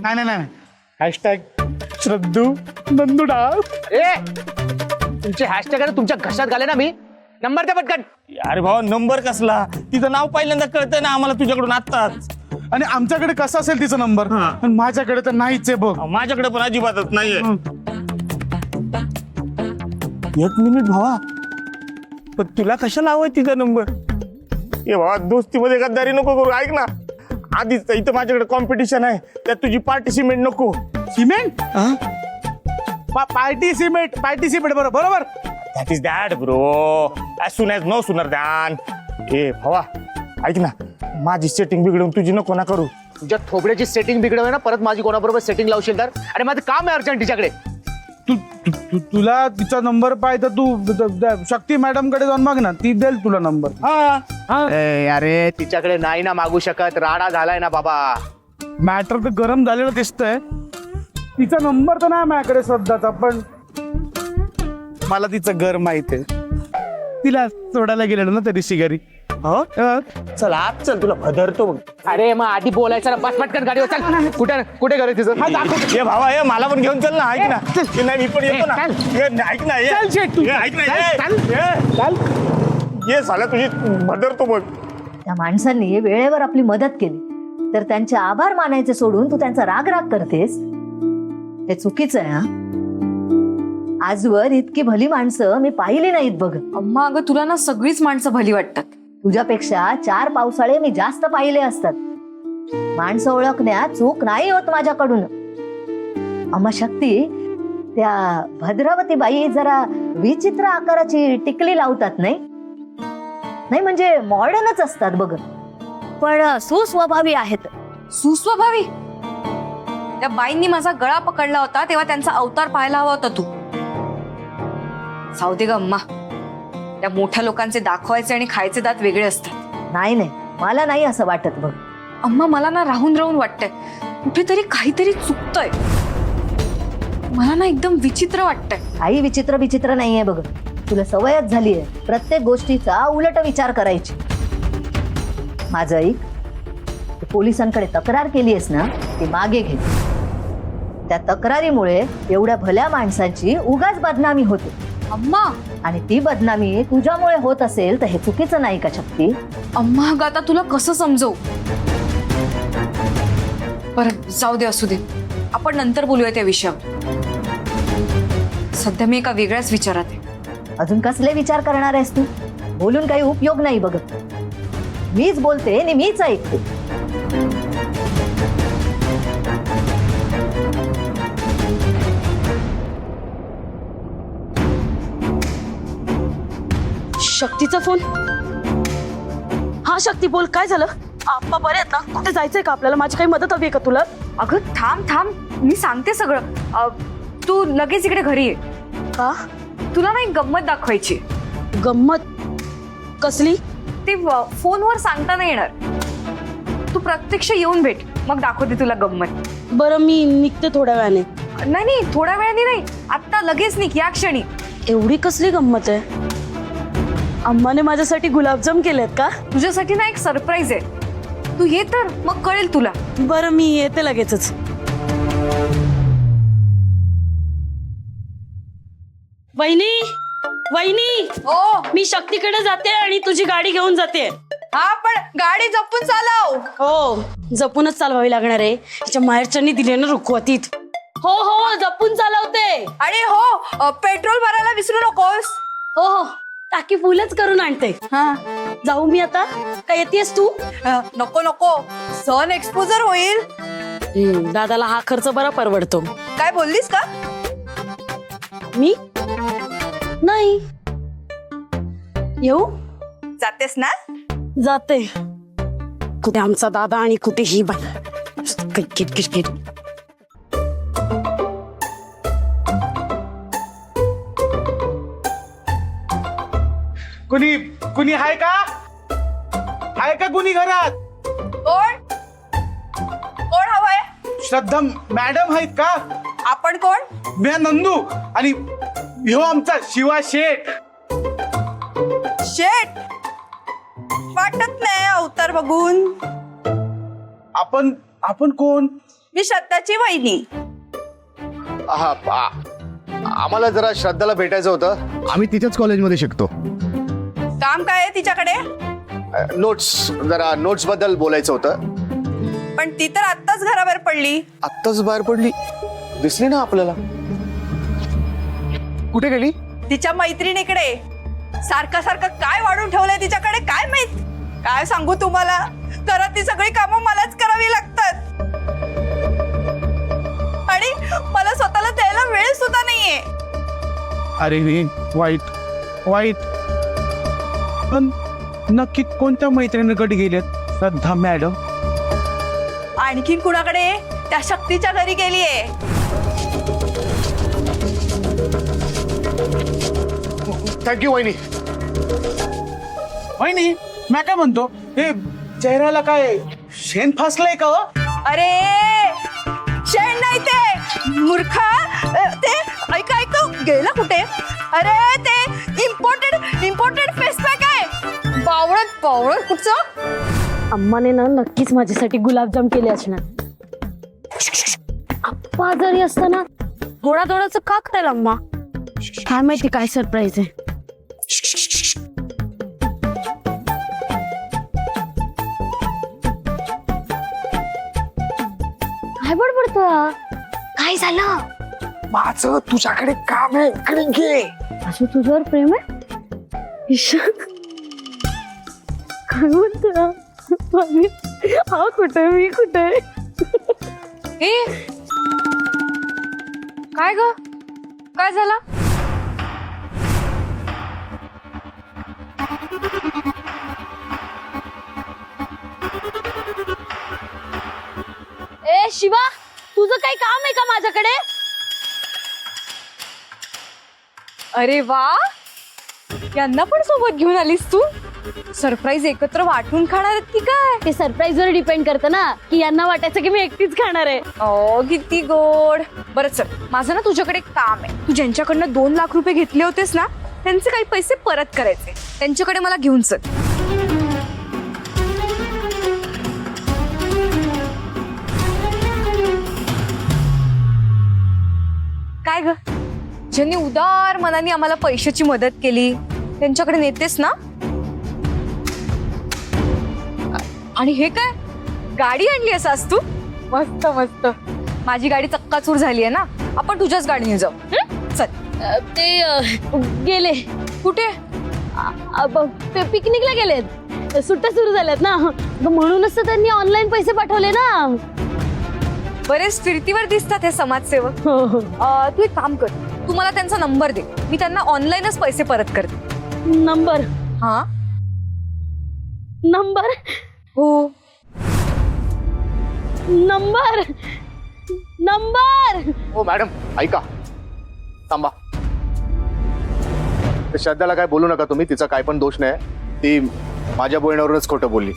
नाही नाही नाही हॅशटॅग श्रद्धू नंदू डान्स. तुमचे हॅशटॅग आहे ना तुमच्या घशात घाले ना मी. नंबर द्या पटकन. अरे भावा नंबर कसला, तिचं नाव पहिल्यांदा कळतंय ना आम्हाला तुझ्याकडून आत्ताच. आणि आमच्याकडे कसा असेल तिचा नंबर, पण माझ्याकडे तर नाहीच आहे बघ. माझ्याकडे पण अजिबातच नाहीये. एक मिनिट भावा, पण तुला कशाला हवाय तिचा नंबर? ए भावा दोस्तीमध्ये गद्दारी नको करू. ऐक ना, आधीच इथं माझ्याकडे कॉम्पिटिशन आहे, त्यात तुझी पार्टिसिपेट नको. सिमेंट पार्टिसिपेट बरोबर. That is that bro, as soon as no sooner than. ए भावा ऐक ना, माझी सेटिंग बिघडवून तुझी नको ना करू. तुझ्या थोबड्याची सेटिंग बिघडव ना, परत माझी कोणाबरोबर सेटिंग लावशील तर. आणि माझं काम आहे अर्जंट तिच्याकडे. तुला तिचा नंबर पाहिजे तू शक्ती मॅडम कडे जाऊन माग ना, ती देईल तुला नंबर. अरे तिच्याकडे नाही ना मागू शकत, राडा झालाय ना बाबा. मॅटर तर गरम झालेलं दिसतंय. तिचा नंबर तर नाही माझ्याकडे सध्याचा, पण मला तिचं घर माहित आहे. तिला सोडायला गेलेलो ना त्या दिवशी घरी. चल आत चल, तुला भदरतो बघ. अरे मग आधी बोलायचं ना, बस पटकन गाडीवर चल. कुठे घर आहे तिचं? ए भावा, ए मला पण घेऊन चल ना. ऐक ना, ए, नाही मी पण येतो ना. ऐक ना, चल शेट, तू ऐक ना, ये साला तुझी भदरतो बघ. त्या माणसांनी वेळेवर आपली मदत केली तर त्यांचे आभार मानायचे सोडून तू त्यांचा राग करतेस, हे चुकीचं आहे. हा, आजवर इतकी भली माणसं मी पाहिली नाहीत बघ. अम्मा अगं तुला ना सगळीच माणसं भली वाटतात. तुझ्यापेक्षा 4 पावसाळे मी जास्त पाहिले असतात. माणसं ओळखण्यात चूक नाही होत माझ्याकडून. अम्मा शक्ती, त्या भद्रावती बाई जरा विचित्र आकाराची टिकली लावतात नाही म्हणजे मॉडर्नच असतात बघ, पण सुस्वभावी आहेत. सुस्वभावी? त्या बाईंनी माझा गळा पकडला होता तेव्हा त्यांचा अवतार पाहायला हवा होता तू. जाऊ दे ग अम्मा, त्या मोठ्या लोकांचे दाखवायचे आणि खायचे दात वेगळे असतात. नाही मला नाही असं वाटत बघ. अम्मा मला ना राहून वाटतंय, कुठेतरी काहीतरी चुकतंय. मला ना एकदम विचित्र वाटतंय. काही विचित्र नाहीये बघ. तुला सवयच झालीये प्रत्येक गोष्टीचा उलट विचार करायची. माझं ऐक, तू पोलिसांकडे तक्रार केलीयस ना, ती मागे घे. त्या तक्रारीमुळे एवढ्या भल्या माणसांची उगाच बदनामी होते. अम्मा, आणि ती बदनामी तुझ्यामुळे होत असेल तर हे चुकीचं नाही का शक्ती? अम्मा अगं आता तुला कसं समजवू? बरं जाऊ दे, असू दे, आपण नंतर बोलूया त्या विषयावर. सध्या मी एका वेगळ्याच विचारात आहे. अजून कसले विचार करणार आहेस तू? बोलून काही उपयोग नाही बघ. मीच बोलते आणि मीच ऐकते. शक्तीचा फोन. हा शक्ती बोल, काय झालं? आप्पा बरे आहेत ना? कुठे जायचंय का आपल्याला? माझी काही मदत हवी आहे का तुला? अगं थांब, मी सांगते सगळं. तू लगेच इकडे घरी ये. का? तुला ना एक गंमत दाखवायची. गंमत कसली? ते फोनवर सांगता नाही येणार. तू प्रत्यक्ष येऊन भेट, मग दाखवते तुला गंमत. बरं मी निघते थोड्या वेळाने. नाही थोड्या वेळाने नाही, आत्ता लगेच निघ, या क्षणी. एवढी कसली गंमत आहे? अम्माने माझ्यासाठी गुलाबजाम केलेत का? तुझ्यासाठी ना एक सरप्राईज आहे. तू ये तर मग कळेल तुला. बरं मी येते लगेचच. वहिनी, ओ मी शक्तीकडे जाते आणि तुझी गाडी घेऊन जाते. हा, पण गाडी जपून चालव. हो, जपूनच चालवावी लागणार आहे. तिच्या माहेरच्यांनी दिले ना रुखवतीत. हो जपून चालवते. आणि हो, पेट्रोल भरायला विसरू नकोस. हो टाकी फुलच करून आणते. हा, जाऊ मी आता? काय येतेस तू? नको, सन एक्सपोजर होईल. दादाला हा खर्च बरा परवडतो. काय बोललीस का? मी नाही येऊ. जातेस ना? जाते. कुठे आमचा दादा आणि कुठे ही बाई. किट. कुणी आहे का? कुणी घरात? कोण हवंय? श्रद्धा मॅडम आहेत का? आपण कोण? मी नंदू आणि ह्यो आमचा शिवा शेठ. शेट वाटत नाही अवतार बघून. आपण कोण? मी श्रद्धाची वहिनी. हा आम्हाला जरा श्रद्धाला भेटायचं होतं. आम्ही तिच्याच कॉलेजमध्ये शिकतो. काम काय आहे तिच्याकडे? नोट्स बद्दल बोलायचं होतं. पण ती तर आत्ताच घराबाहेर पडली. आत्ताच बाहेर पडली, दिसली ना आपल्याला. कुठे गेली? तिच्या मैत्रिणीकडे. सारखं सारखं काय वाढून ठेवलंय तिच्याकडे काय माहित. काय सांगू तुम्हाला, घरात ती सगळी कामं मलाच करावी लागतात आणि मला स्वतःला द्यायला वेळ सुद्धा नाहीये. अरे रे, वाईट वाईट. पण नक्की कोणत्या मैत्रिणीकडे गेलेत श्रद्धा मॅडम? आणखीन कुणाकडे? त्या शक्तीच्या घरी गेलीये. थँक्यू वहिनी. वहिनी, मी काय म्हणतो, हे चेहऱ्याला काय शेण फासलंय का? अरे शेण नाही ते मूर्खा. ते ऐका ऐका गेला कुठे? अरे ते इम्पोर्टेड फेस पॅक आहे. बावळट कुठचं? अम्माने ना नक्कीच माझ्यासाठी गुलाबजाम केले असणार. आप्पा जरी असताना गोडाधोडाचं का करायला अम्मा? काय माहिती काय सरप्राईज आहे. काय बडबडतं? काय झालं? माझं तुझ्याकडे काम आहे, इकडे घे. असं तुझ्यावर प्रेम आहे? ईशान, काय म्हणतो? हा कुठे, मी कुठे? ए काय ग, काय झालं? ए शिवा, तुझं काही काम आहे का माझ्याकडे? अरे वा, यांना पण सोबत घेऊन आलीस तू. सरप्राईज एकत्र वाटून खाणार आहेत की काय? ते सरप्राईज वर डिपेंड करतं ना, की यांना वाटायचं की मी एकटीच खाणार आहे. ओ किती गोड. बरं चल, माझं ना तुझ्याकडे एक काम आहे. तू ज्यांच्याकडनं 2 लाख रुपये घेतले होतेस ना, त्यांचे काही पैसे परत करायचे. त्यांच्याकडे मला घेऊन चल. काय ग, ज्यांनी उदार मनाने आम्हाला पैशाची मदत केली त्यांच्याकडे नेतेस ना? आणि हे काय, गाडी आणली असास तू? मस्त मस्त. माझी गाडी चक्काचूर झाली आहे ना, आपण तुझ्याच गाडीने जाऊ. चल. ते गेले कुठे? पिकनिकला गेलेत. सुट्ट्या सुरू झाल्यात ना, म्हणूनच तर त्यांनी ऑनलाईन पैसे पाठवले ना. बरेच फिरतीवर दिसतात हे समाजसेवक. तू एक काम कर, तू मला त्यांचा नंबर दे, मी त्यांना ऑनलाईनच पैसे परत करते. नंबर? हा नंबर? हो. Number number. हो मॅडम, ऐका, थांबा. श्रद्धाला काय बोलू नका तुम्ही, तिचा काय पण दोष नाही. ती माझ्या बोलण्यावरूनच खोटं बोलली.